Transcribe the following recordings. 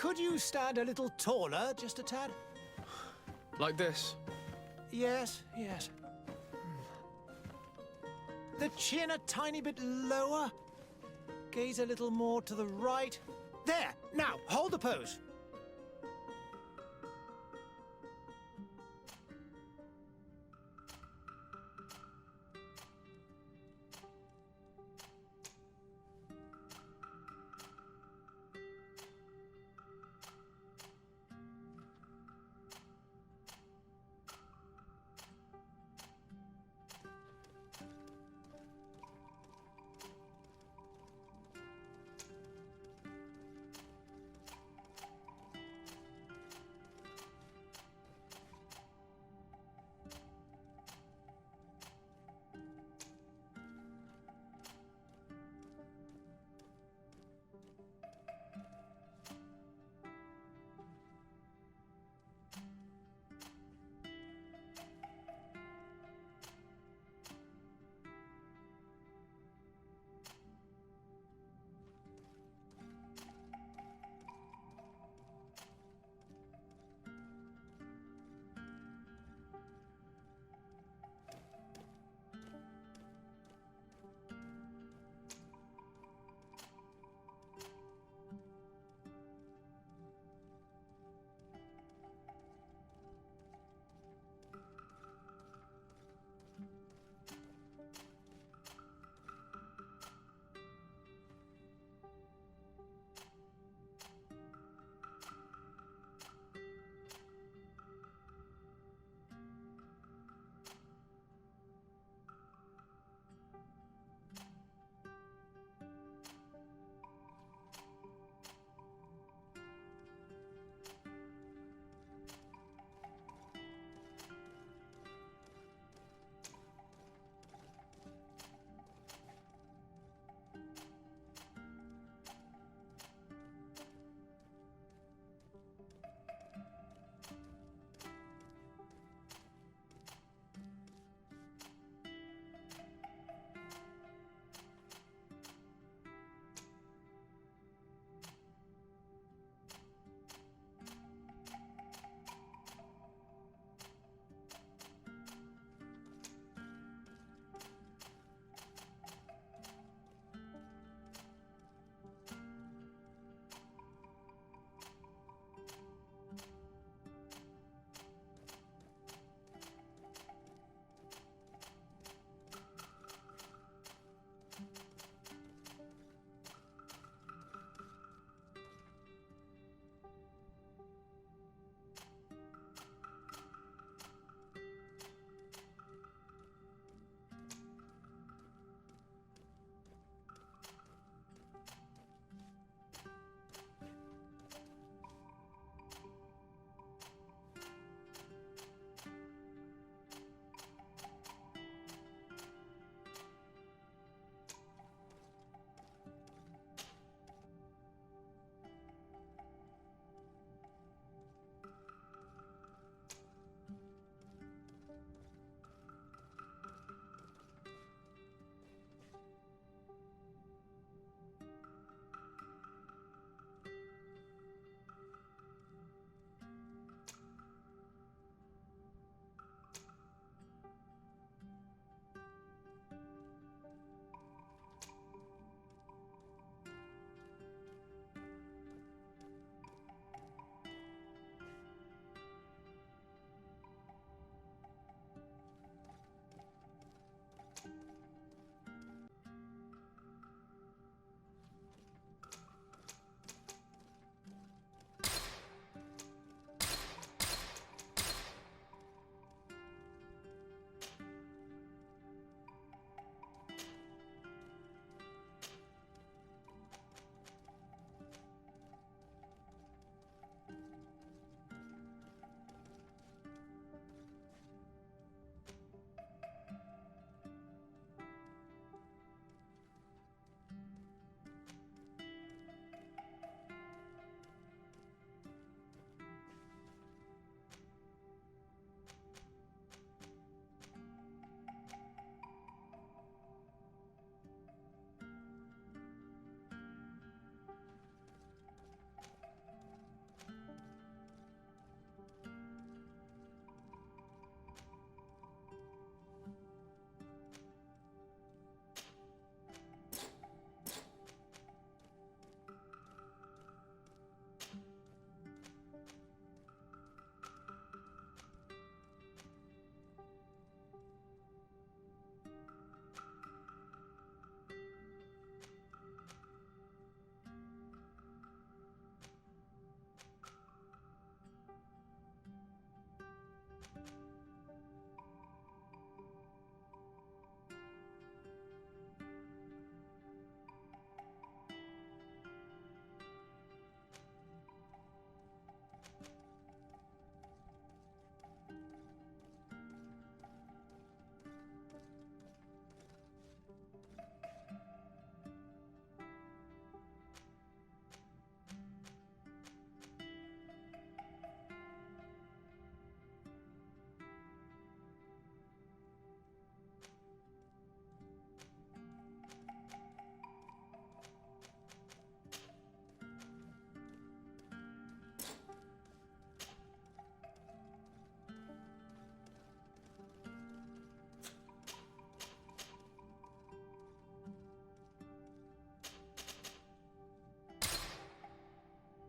Could you stand a little taller, just a tad? Like this? Yes, yes. The chin a tiny bit lower. Gaze a little more to the right. There! Now, hold the pose.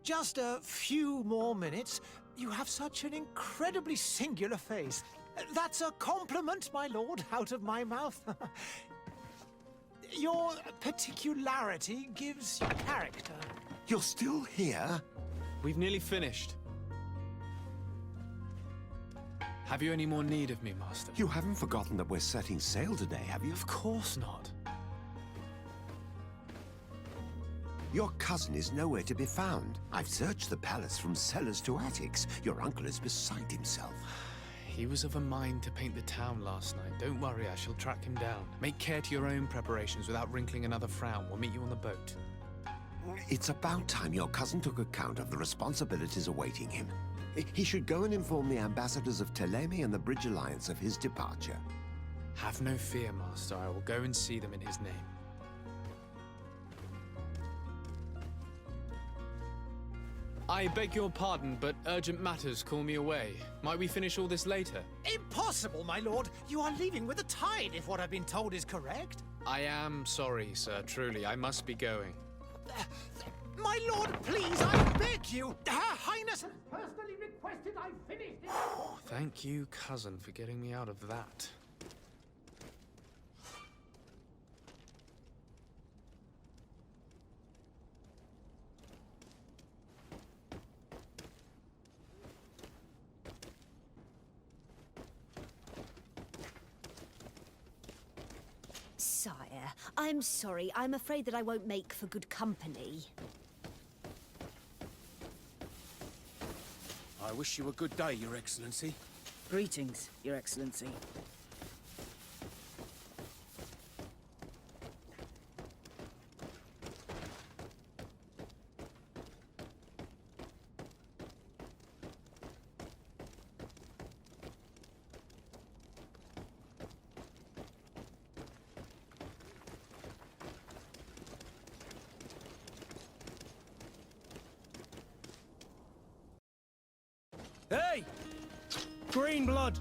Just a few more minutes. You have such an incredibly singular face. That's a compliment, my lord, out of my mouth. Your particularity gives you character. You're still here? We've nearly finished. Have you any more need of me, Master? You haven't forgotten that we're setting sail today, have you? Of course not. Your cousin is nowhere to be found. I've searched the palace from cellars to attics. Your uncle is beside himself. He was of a mind to paint the town last night. Don't worry, I shall track him down. Make care to your own preparations without wrinkling another frown. We'll meet you on the boat. It's about time your cousin took account of the responsibilities awaiting him. He should go and inform the ambassadors of Ptolemy and the Bridge Alliance of his departure. Have no fear, Master. I will go and see them in his name. I beg your pardon, but urgent matters call me away. Might we finish all this later? Impossible, my lord. You are leaving with the tide, if what I've been told is correct. I am sorry, sir. Truly, I must be going. My lord, please, I beg you. Her Highness has personally requested I finish this. Thank you, cousin, for getting me out of that. Sire, I'm sorry. I'm afraid that I won't make for good company. I wish you a good day, Your Excellency. Greetings, Your Excellency. Hey! Green blood!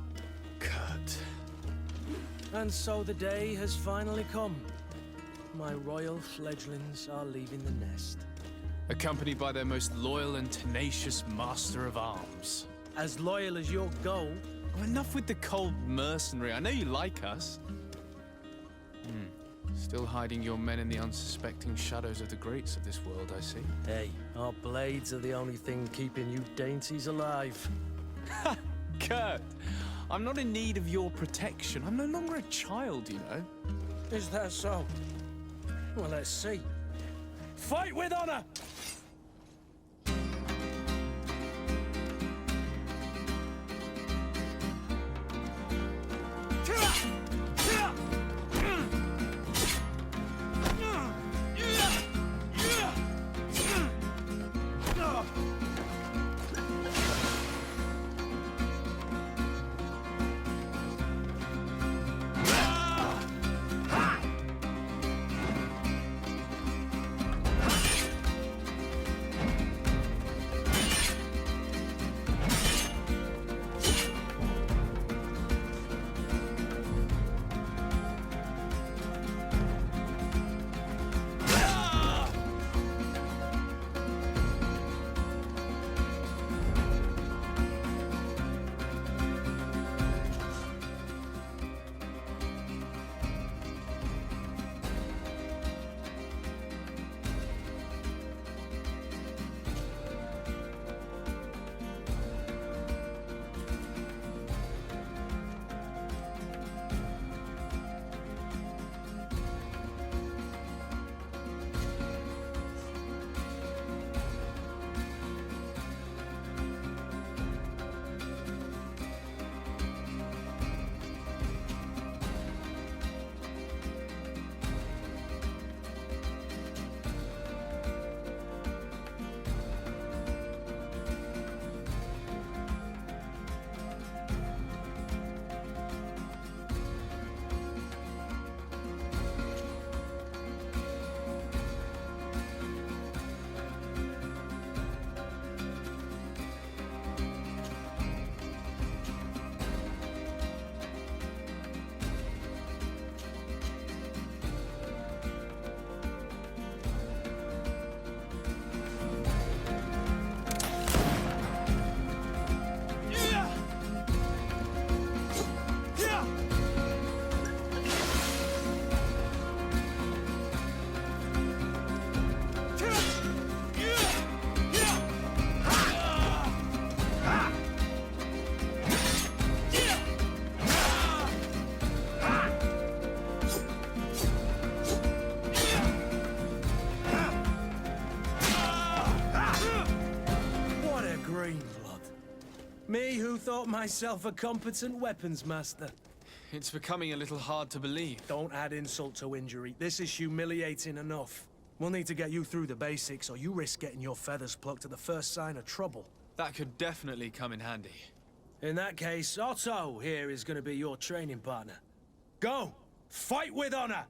Kurt. And so the day has finally come. My royal fledglings are leaving the nest. Accompanied by their most loyal and tenacious master of arms. As loyal as your goal. Well, enough with the cold mercenary. I know you like us. Still hiding your men in the unsuspecting shadows of the greats of this world, I see. Hey, our blades are the only thing keeping you dainties alive. Kurt, I'm not in need of your protection. I'm no longer a child, you know. Is that so? Well, let's see. Fight with honor! Me, who thought myself a competent weapons master. It's becoming a little hard to believe. Don't add insult to injury. This is humiliating enough. We'll need to get you through the basics, or you risk getting your feathers plucked at the first sign of trouble. That could definitely come in handy. In that case, Otto here is going to be your training partner. Go! Fight with honor!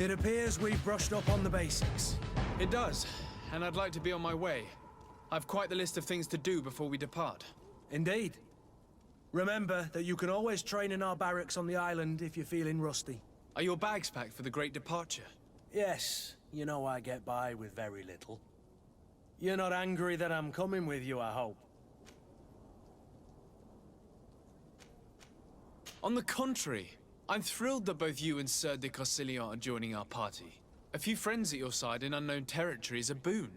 It appears we've brushed up on the basics. It does, and I'd like to be on my way. I've quite the list of things to do before we depart. Indeed. Remember that you can always train in our barracks on the island if you're feeling rusty. Are your bags packed for the great departure? Yes, you know I get by with very little. You're not angry that I'm coming with you, I hope. On the contrary, I'm thrilled that both you and Sir de Corsillon are joining our party. A few friends at your side in unknown territory is a boon.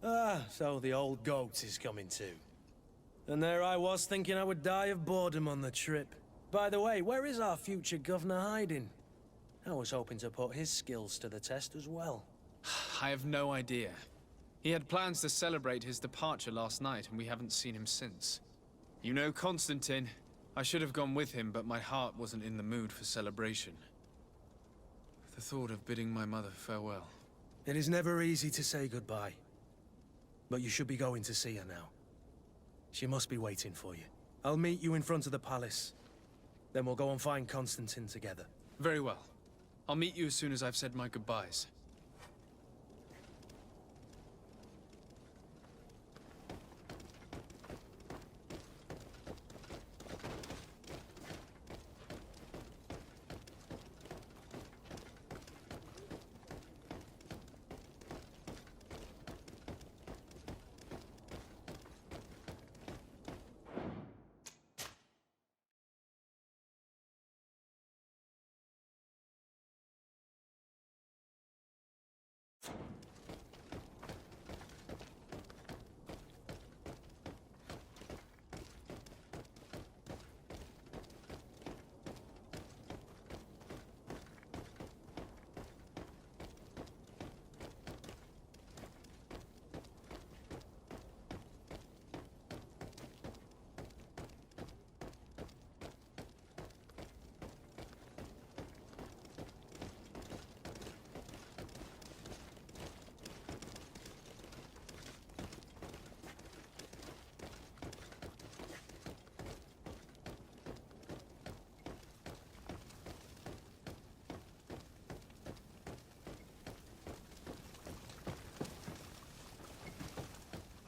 Ah, so the old goat is coming too. And there I was thinking I would die of boredom on the trip. By the way, where is our future governor hiding? I was hoping to put his skills to the test as well. I have no idea. He had plans to celebrate his departure last night, and we haven't seen him since. You know Constantine. I should have gone with him, but my heart wasn't in the mood for celebration. The thought of bidding my mother farewell. It is never easy to say goodbye. But you should be going to see her now. She must be waiting for you. I'll meet you in front of the palace. Then we'll go and find Constantine together. Very well. I'll meet you as soon as I've said my goodbyes.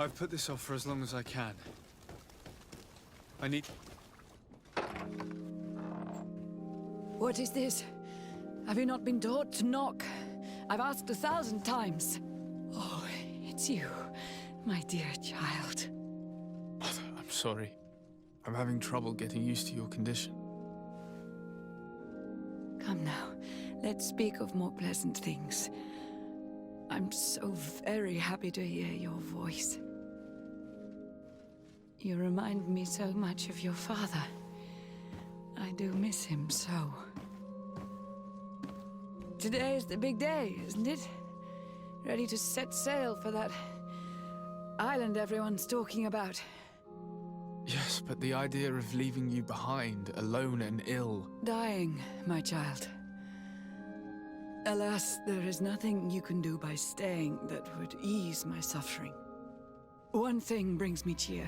I've put this off for as long as I can. I need... What is this? Have you not been taught to knock? I've asked 1,000 times. Oh, it's you, my dear child. Mother, I'm sorry. I'm having trouble getting used to your condition. Come now, let's speak of more pleasant things. I'm so very happy to hear your voice. You remind me so much of your father. I do miss him so. Today is the big day, isn't it? Ready to set sail for that island everyone's talking about. Yes, but the idea of leaving you behind, alone and ill... Dying, my child. Alas, there is nothing you can do by staying that would ease my suffering. One thing brings me cheer.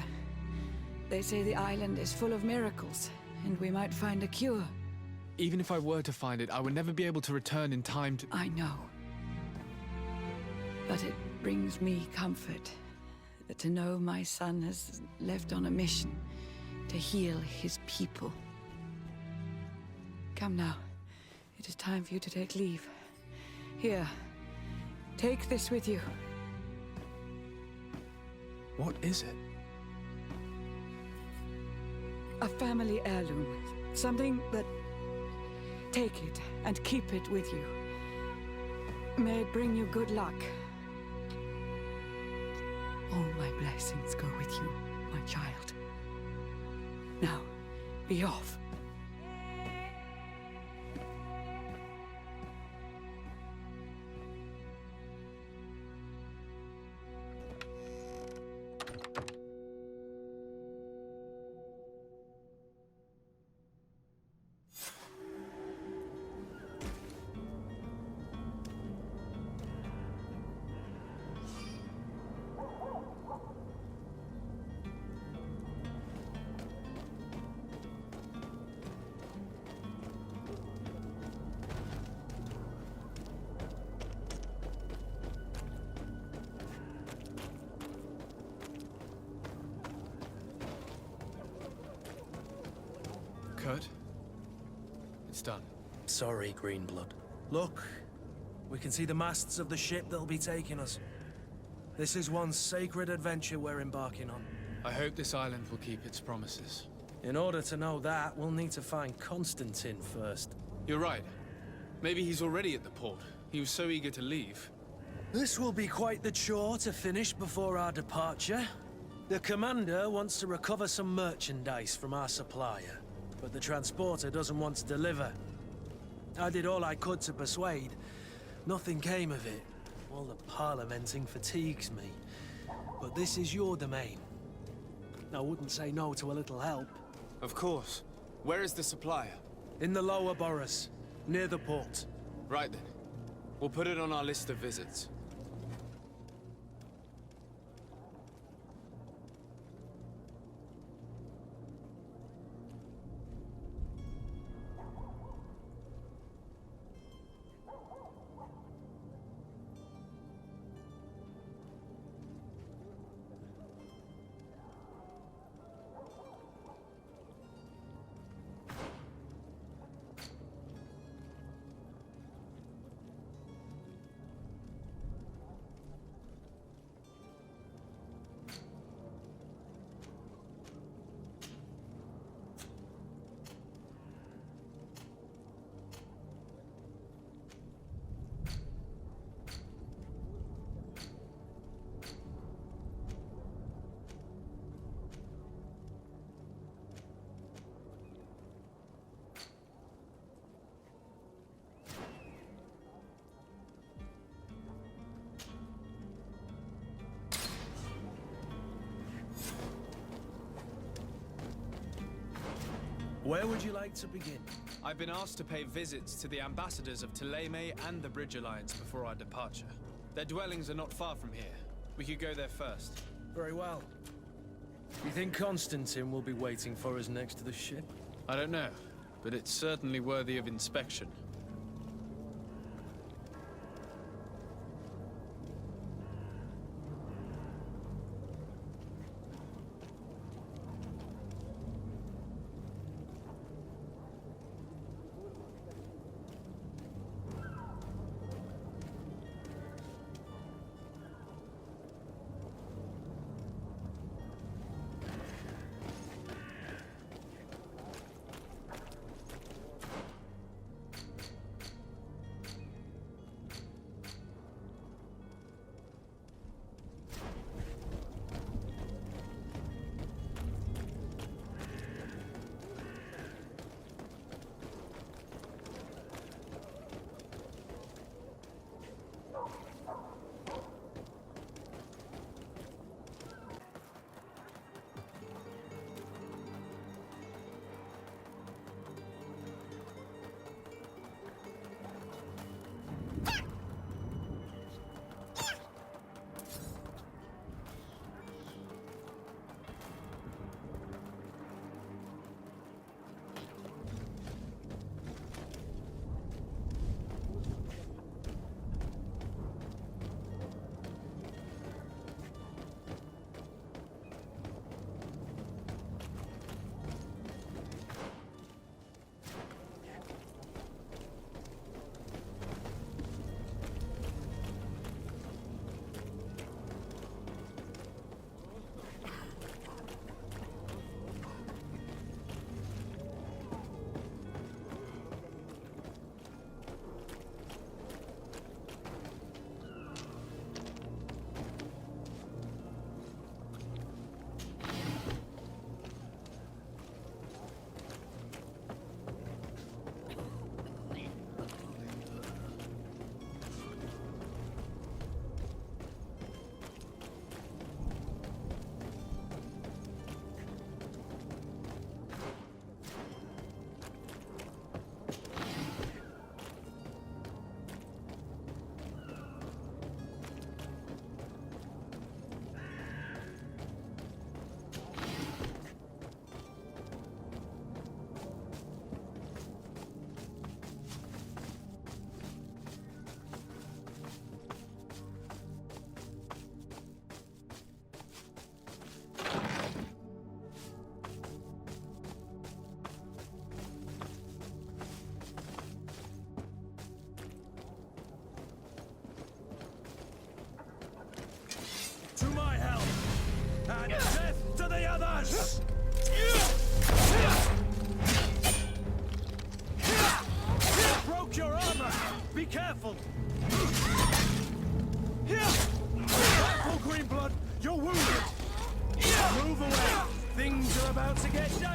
They say the island is full of miracles, and we might find a cure. Even if I were to find it, I would never be able to return in time to... I know. But it brings me comfort to know my son has left on a mission to heal his people. Come now. It is time for you to take leave. Here, take this with you. What is it? A family heirloom. Something that... Take it and keep it with you. May it bring you good luck. All my blessings go with you, my child. Now, be off. Kurt? It's done. Sorry, Greenblood. Look, we can see the masts of the ship that'll be taking us. This is one sacred adventure we're embarking on. I hope this island will keep its promises. In order to know that, we'll need to find Constantine first. You're right. Maybe he's already at the port. He was so eager to leave. This will be quite the chore to finish before our departure. The commander wants to recover some merchandise from our supplier, but the transporter doesn't want to deliver. I did all I could to persuade. Nothing came of it. All the parliamenting fatigues me. But this is your domain. I wouldn't say no to a little help. Of course. Where is the supplier? In the lower boroughs, near the port. Right then. We'll put it on our list of visits. Where would you like to begin? I've been asked to pay visits to the ambassadors of Thélème and the Bridge Alliance before our departure. Their dwellings are not far from here. We could go there first. Very well. You think Constantine will be waiting for us next to the ship? I don't know, but it's certainly worthy of inspection.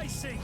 dicey!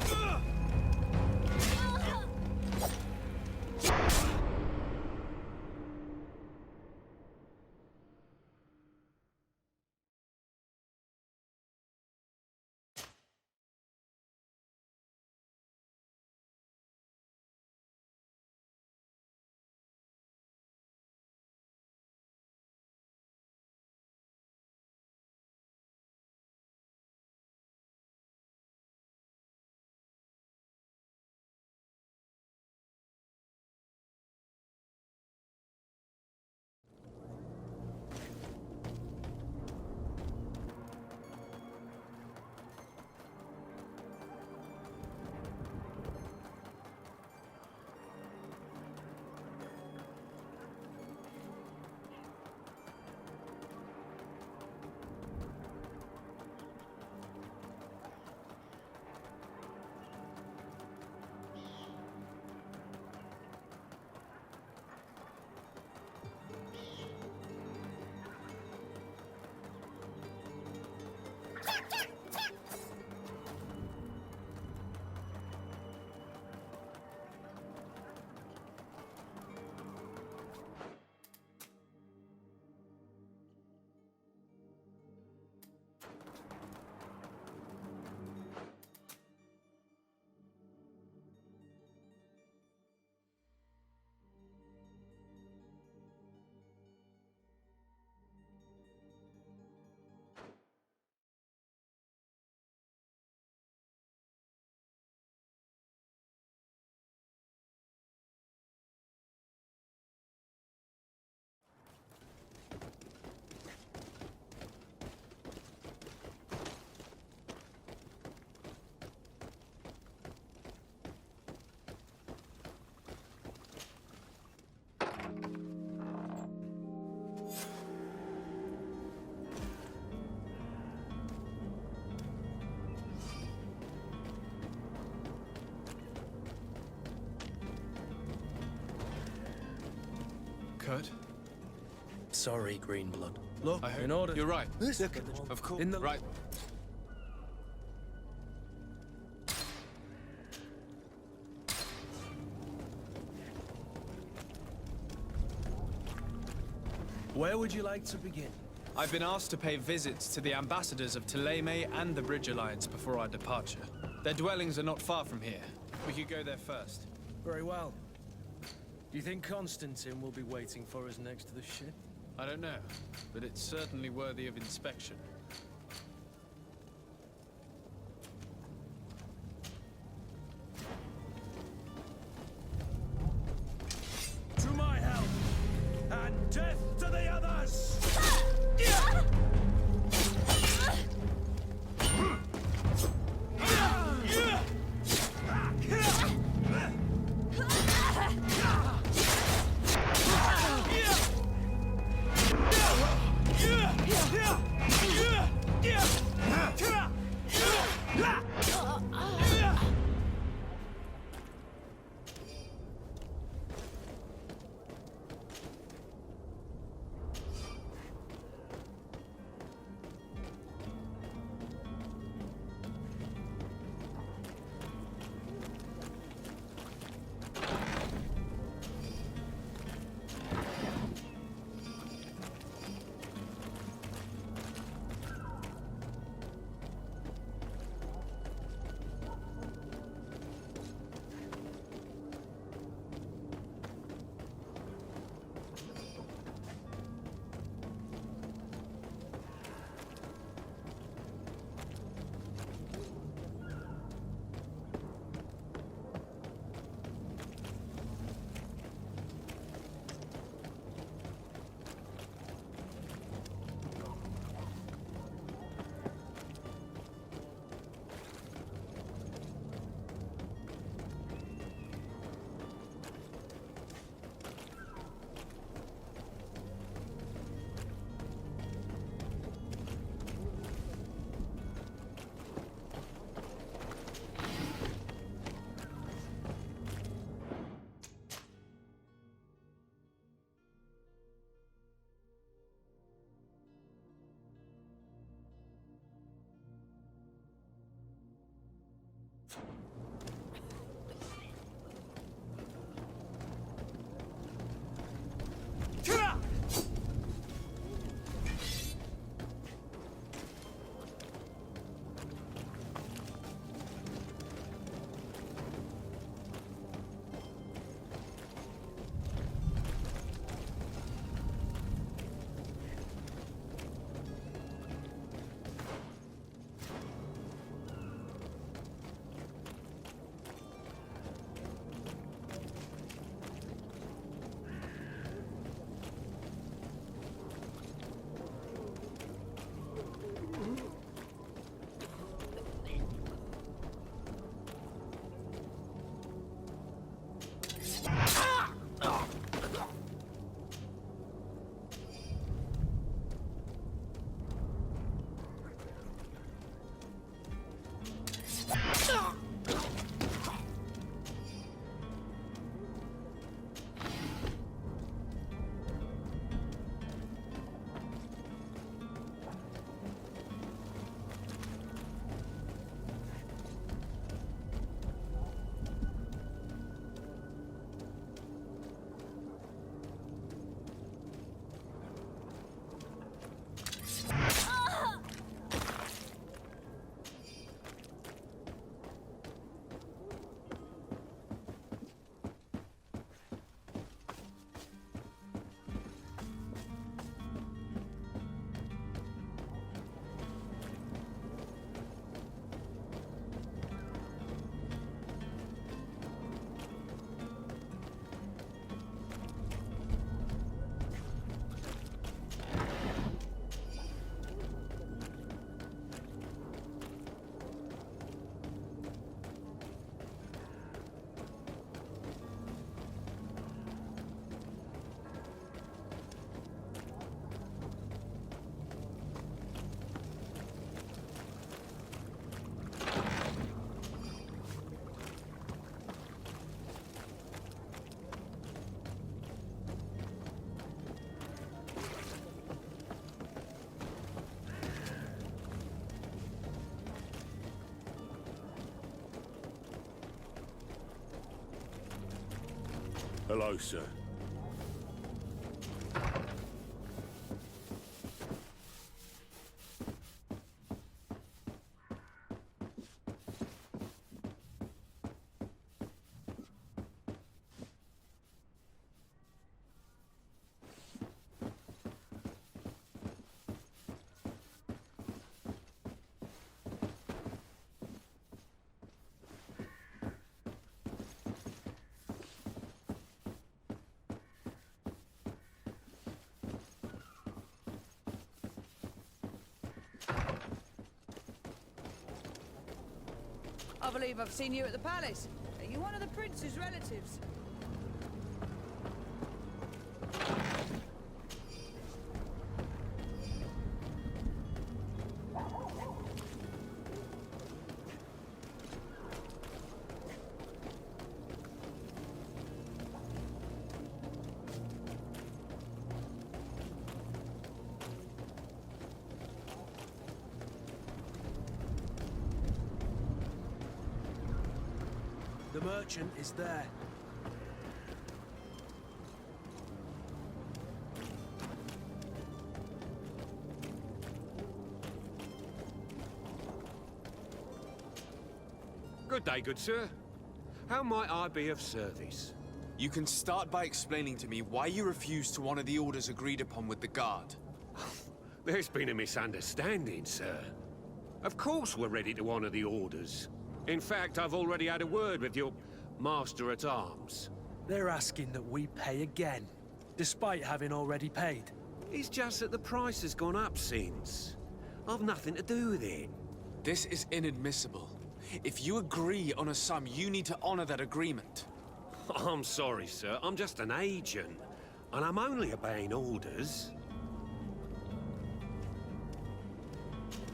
Kurt? Sorry, Greenblood. Look, I hope in order... you're right. Look, Of course. in the... Right. Where would you like to begin? I've been asked to pay visits to the ambassadors of Thélème and the Bridge Alliance before our departure. Their dwellings are not far from here. We could go there first. Very well. Do you think Constantine will be waiting for us next to the ship? I don't know, but it's certainly worthy of inspection. To my help! And death to the others! Yeah! Hello, sir. I believe I've seen you at the palace. Are you one of the prince's relatives? The merchant is there. Good day, good sir. How might I be of service? You can start by explaining to me why you refused to honor the orders agreed upon with the guard. There's been a misunderstanding, sir. Of course we're ready to honor the orders. In fact, I've already had a word with your master-at-arms. They're asking that we pay again, despite having already paid. It's just that the price has gone up since. I've nothing to do with it. This is inadmissible. If you agree on a sum, you need to honor that agreement. I'm sorry, sir. I'm just an agent. And I'm only obeying orders.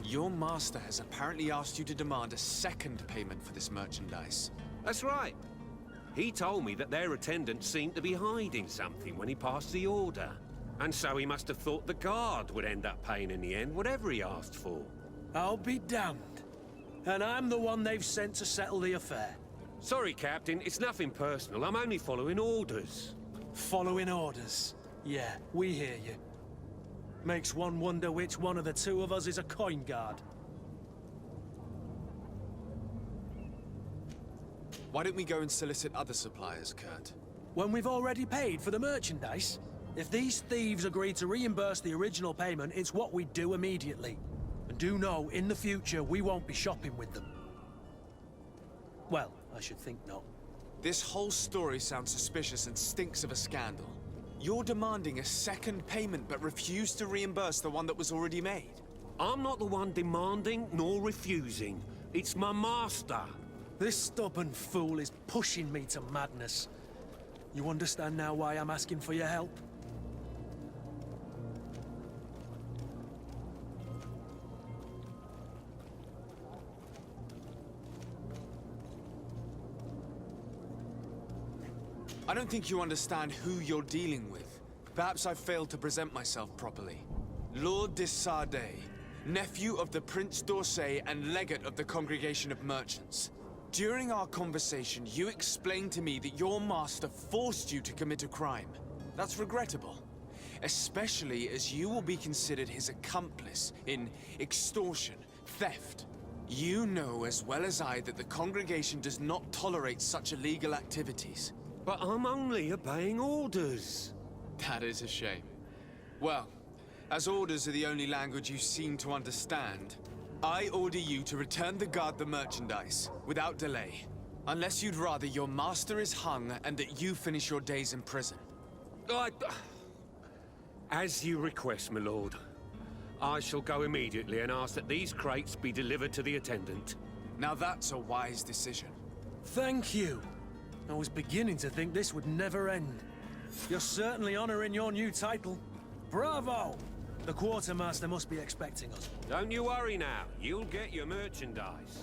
Your master has apparently asked you to demand a second payment for this merchandise. That's right. He told me that their attendant seemed to be hiding something when he passed the order. And so he must have thought the guard would end up paying in the end, whatever he asked for. I'll be damned. And I'm the one they've sent to settle the affair. Sorry, Captain. It's nothing personal. I'm only following orders. Following orders. Yeah, we hear you. Makes one wonder which one of the two of us is a coin guard. Why don't we go and solicit other suppliers, Kurt? When we've already paid for the merchandise? If these thieves agree to reimburse the original payment, it's what we do immediately. And do know, in the future, we won't be shopping with them. Well, I should think not. This whole story sounds suspicious and stinks of a scandal. You're demanding a second payment but refuse to reimburse the one that was already made. I'm not the one demanding nor refusing. It's my master. This stubborn fool is pushing me to madness. You understand now why I'm asking for your help? I don't think you understand who you're dealing with. Perhaps I failed to present myself properly. Lord de Sardet, nephew of the Prince d'Orsay and legate of the Congregation of Merchants. During our conversation, you explained to me that your master forced you to commit a crime. That's regrettable, especially as you will be considered his accomplice in extortion, theft. You know as well as I that the Congregation does not tolerate such illegal activities. But I'm only obeying orders. That is a shame. Well, as orders are the only language you seem to understand, I order you to return the guard the merchandise, without delay. Unless you'd rather your master is hung and that you finish your days in prison. As you request, my lord. I shall go immediately and ask that these crates be delivered to the attendant. Now that's a wise decision. Thank you. I was beginning to think this would never end. You're certainly honoring your new title. Bravo! The quartermaster must be expecting us. Don't you worry now. You'll get your merchandise.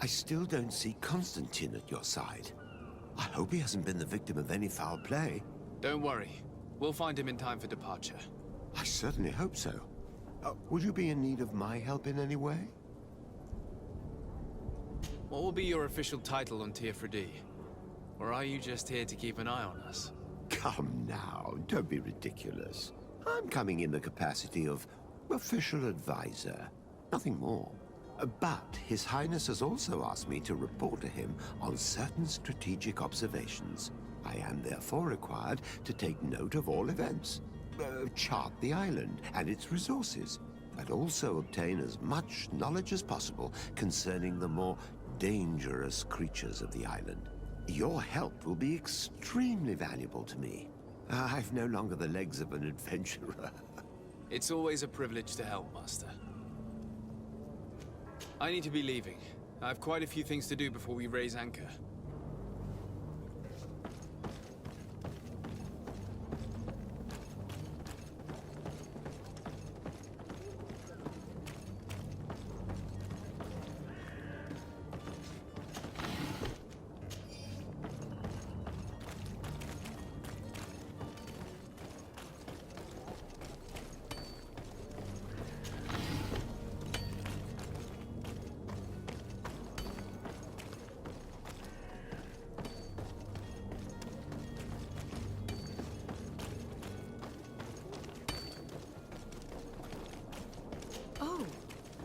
I still don't see Constantine at your side. I hope he hasn't been the victim of any foul play. Don't worry. We'll find him in time for departure. I certainly hope so. Would you be in need of my help in any way? What will be your official title on Teofredi? Or are you just here to keep an eye on us? Come now, don't be ridiculous. I'm coming in the capacity of official advisor, nothing more. But His Highness has also asked me to report to him on certain strategic observations. I am therefore required to take note of all events, chart the island and its resources, but also obtain as much knowledge as possible concerning the more dangerous creatures of the island. Your help will be extremely valuable to me. I've no longer the legs of an adventurer. It's always a privilege to help, Master. I need to be leaving. I have quite a few things to do before we raise anchor. Oh,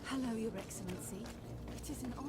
hello, Your Excellency. It is an honor.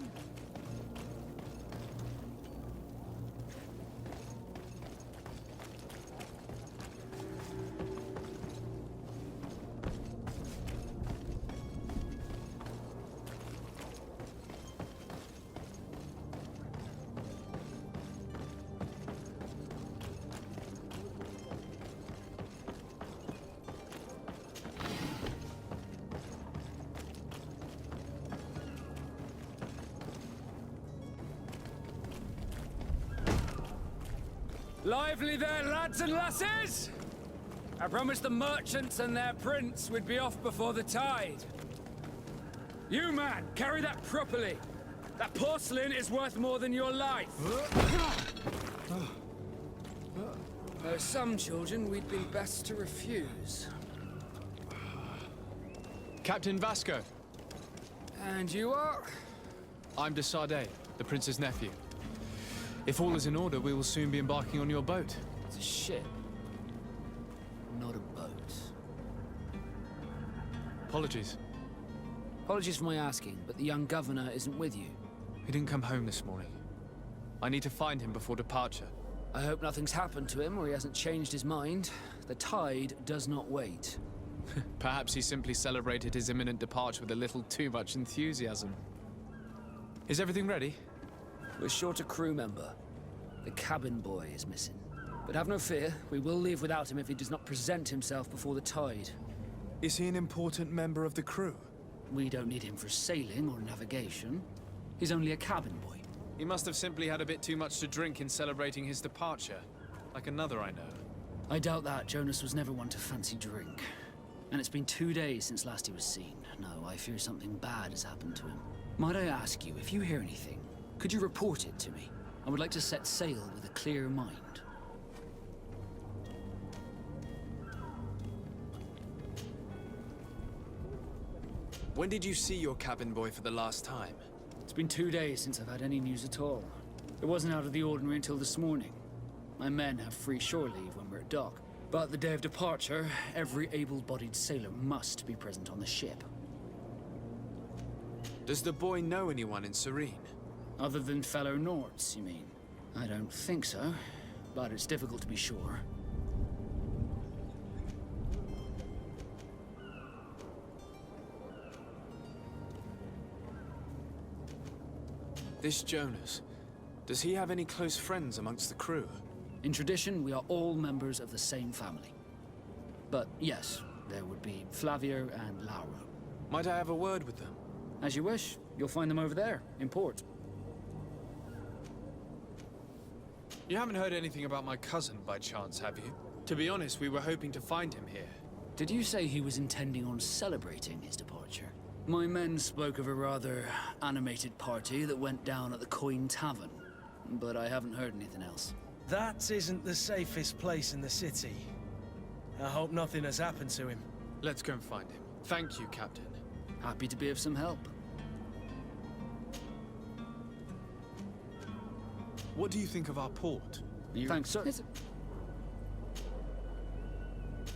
Lively there, lads and lasses! I promised the merchants and their prince we'd be off before the tide. You, man, carry that properly. That porcelain is worth more than your life. There are some children we'd be best to refuse. Captain Vasco. And you are? I'm de Sardet, the prince's nephew. If all is in order, we will soon be embarking on your boat. It's a ship, not a boat. Apologies. Apologies for my asking, but the young governor isn't with you. He didn't come home this morning. I need to find him before departure. I hope nothing's happened to him or he hasn't changed his mind. The tide does not wait. Perhaps he simply celebrated his imminent departure with a little too much enthusiasm. Is everything ready? We're short a crew member. The cabin boy is missing. But have no fear, we will leave without him if he does not present himself before the tide. Is he an important member of the crew? We don't need him for sailing or navigation. He's only a cabin boy. He must have simply had a bit too much to drink in celebrating his departure. Like another I know. I doubt that. Jonas was never one to fancy drink. And it's been 2 days since last he was seen. No, I fear something bad has happened to him. Might I ask you, if you hear anything, could you report it to me? I would like to set sail with a clear mind. When did you see your cabin boy for the last time? It's been 2 days since I've had any news at all. It wasn't out of the ordinary until this morning. My men have free shore leave when we're at dock. But the day of departure, every able-bodied sailor must be present on the ship. Does the boy know anyone in Serene? Other than fellow Nords, you mean? I don't think so, but it's difficult to be sure. This Jonas, does he have any close friends amongst the crew? In tradition, we are all members of the same family. But yes, there would be Flavio and Lauro. Might I have a word with them? As you wish. You'll find them over there, in port. You haven't heard anything about my cousin by chance, have you? To be honest, we were hoping to find him here. Did you say he was intending on celebrating his departure? My men spoke of a rather animated party that went down at the Coin Tavern, but I haven't heard anything else. That isn't the safest place in the city. I hope nothing has happened to him. Let's go and find him. Thank you, Captain. Happy to be of some help. What do you think of our port? Thanks, sir.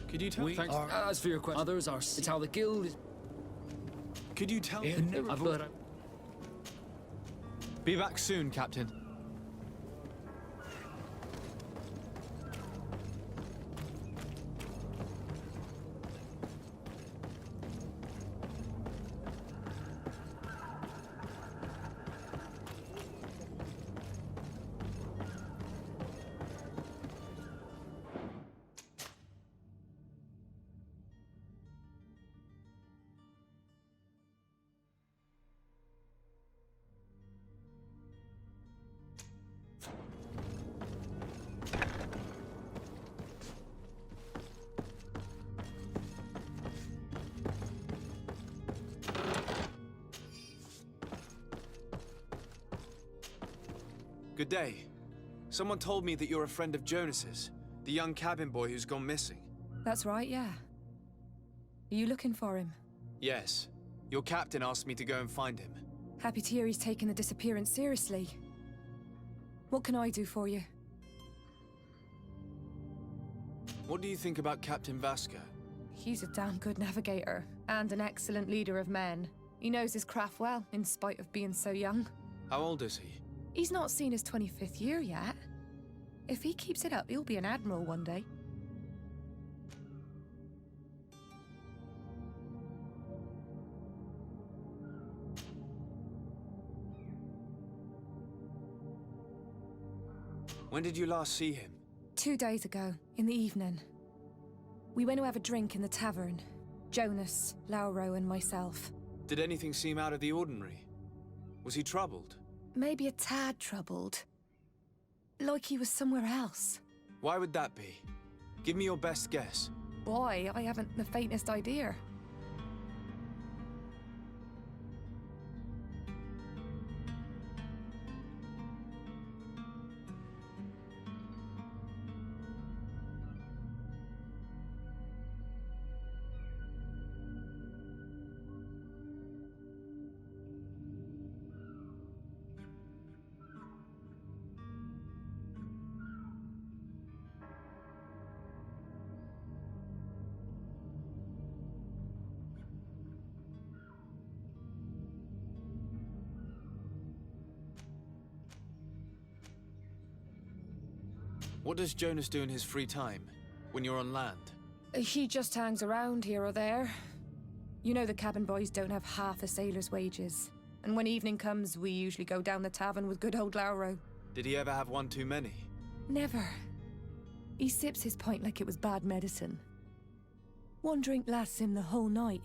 Could you tell? We are, as for your question, others are. It's how the guild is. Could you tell? Be back soon, Captain. Good day. Someone told me that you're a friend of Jonas's, the young cabin boy who's gone missing. That's right, yeah. Are you looking for him? Yes. Your captain asked me to go and find him. Happy to hear he's taken the disappearance seriously. What can I do for you? What do you think about Captain Vasco? He's a damn good navigator, and an excellent leader of men. He knows his craft well, in spite of being so young. How old is he? He's not seen his 25th year yet. If he keeps it up, he'll be an admiral one day. When did you last see him? 2 days ago, in the evening. We went to have a drink in the tavern. Jonas, Lauro, and myself. Did anything seem out of the ordinary? Was he troubled? Maybe a tad troubled. Like he was somewhere else. Why would that be? Give me your best guess. Why? I haven't the faintest idea. What does Jonas do in his free time, when you're on land? He just hangs around here or there. You know the cabin boys don't have half a sailor's wages. And when evening comes, we usually go down the tavern with good old Lauro. Did he ever have one too many? Never. He sips his pint like it was bad medicine. One drink lasts him the whole night.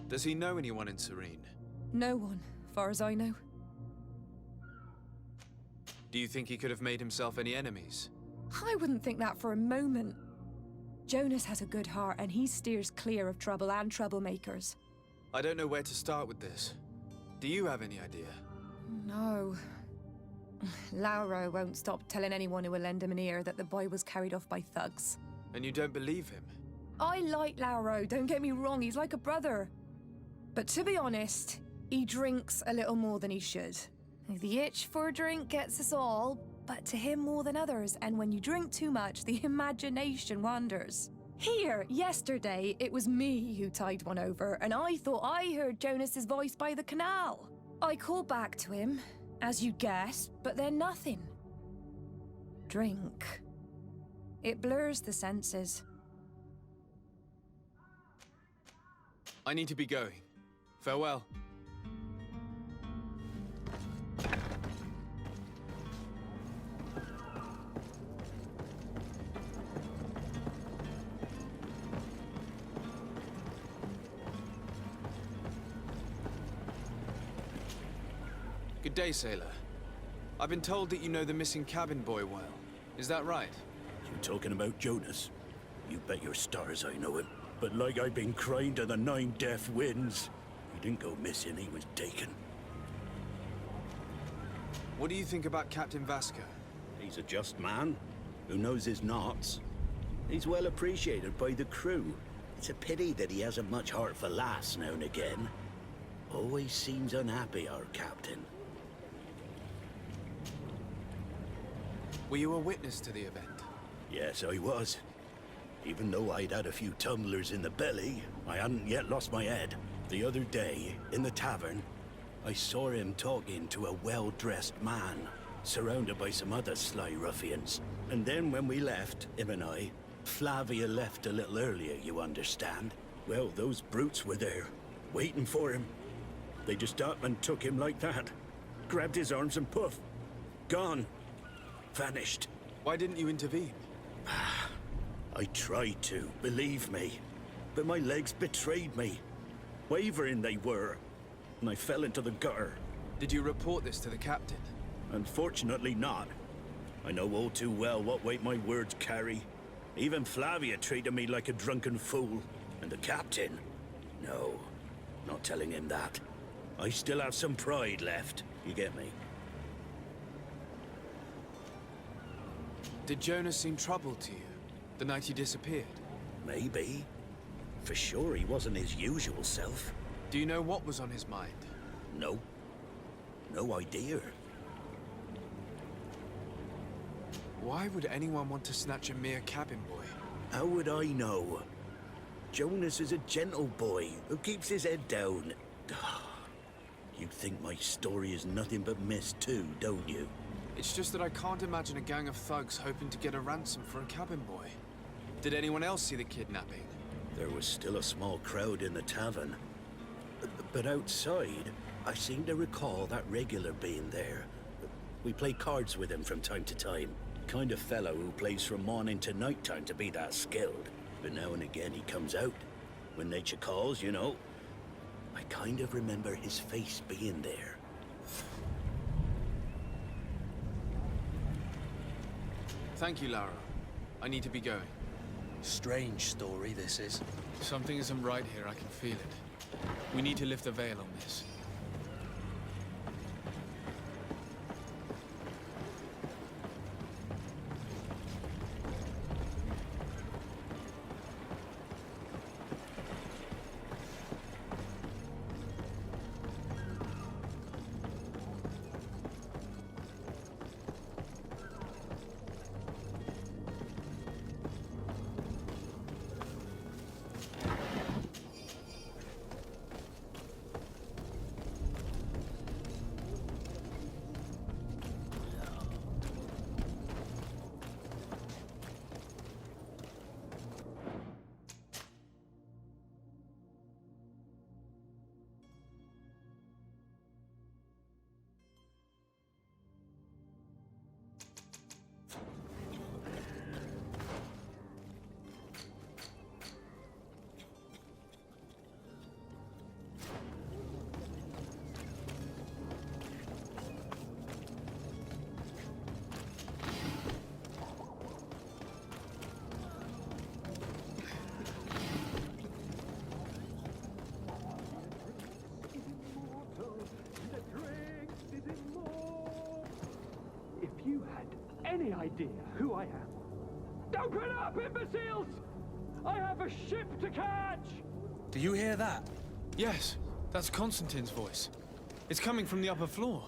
Does he know anyone in Serene? No one, far as I know. Do you think he could have made himself any enemies? I wouldn't think that for a moment. Jonas has a good heart and he steers clear of trouble and troublemakers. I don't know where to start with this. Do you have any idea? No. Lauro won't stop telling anyone who will lend him an ear that the boy was carried off by thugs. And you don't believe him? I like Lauro, don't get me wrong, he's like a brother. But to be honest, he drinks a little more than he should. The itch for a drink gets us all, but to him more than others, and when you drink too much, the imagination wanders. Here, yesterday, it was me who tied one over, and I thought I heard Jonas's voice by the canal. I called back to him, as you guessed, but then nothing. Drink. It blurs the senses. I need to be going. Farewell. Good day, sailor. I've been told that you know the missing cabin boy well. Is that right? You talking about Jonas? You bet your stars I know him. But like I've been crying to the 9 deaf winds, he didn't go missing, he was taken. What do you think about Captain Vasco? He's a just man who knows his knots. He's well appreciated by the crew. It's a pity that he hasn't much heart for laughs now and again. Always seems unhappy, our captain. Were you a witness to the event? Yes, I was. Even though I'd had a few tumblers in the belly, I hadn't yet lost my head. The other day, in the tavern, I saw him talking to a well-dressed man, surrounded by some other sly ruffians. And then when we left, him and I, Flavia left a little earlier, you understand. Well, those brutes were there, waiting for him. They just up and took him like that. Grabbed his arms and poof. Gone. Vanished. Why didn't you intervene? I tried to, believe me. But my legs betrayed me. Wavering they were. And I fell into the gutter. Did you report this to the captain? Unfortunately not. I know all too well what weight my words carry. Even Flavia treated me like a drunken fool. And the captain? No, not telling him that. I still have some pride left, you get me? Did Jonas seem troubled to you, the night he disappeared? Maybe. For sure he wasn't his usual self. Do you know what was on his mind? No. No idea. Why would anyone want to snatch a mere cabin boy? How would I know? Jonas is a gentle boy who keeps his head down. You think my story is nothing but mist too, don't you? It's just that I can't imagine a gang of thugs hoping to get a ransom for a cabin boy. Did anyone else see the kidnapping? There was still a small crowd in the tavern. But outside, I seem to recall that regular being there. We play cards with him from time to time. Kind of fellow who plays from morning to night time to be that skilled. But now and again he comes out. When nature calls, you know. I kind of remember his face being there. Thank you, Lara. I need to be going. Strange story, this is. Something isn't right here, I can feel it. We need to lift the veil on this. Any idea who I am? Open up, imbeciles! I have a ship to catch! Do you hear that? Yes, that's Constantine's voice. It's coming from the upper floor.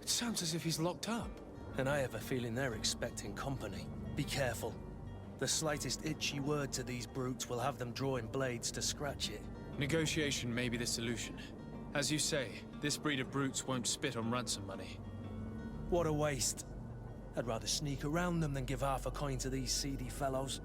It sounds as if he's locked up. And I have a feeling they're expecting company. Be careful. The slightest itchy word to these brutes will have them drawing blades to scratch it. Negotiation may be the solution. As you say, this breed of brutes won't spit on ransom money. What a waste. I'd rather sneak around them than give half a coin to these seedy fellows.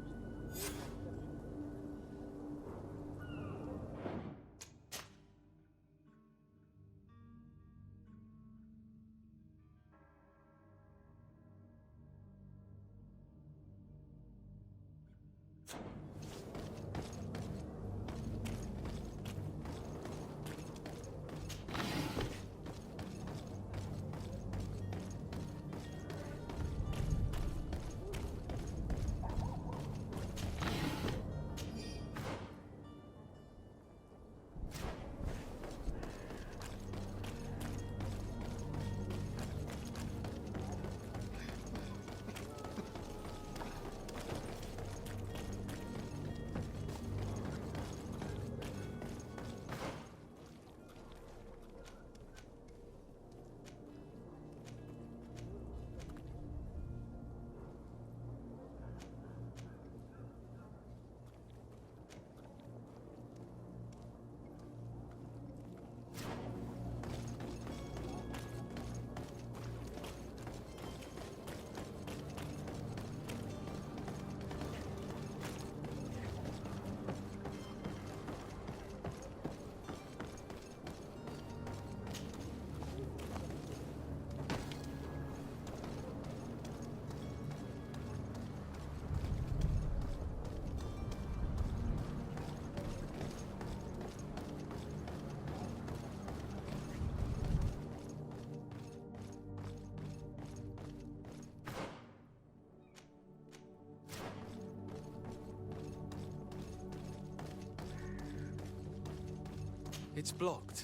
It's blocked.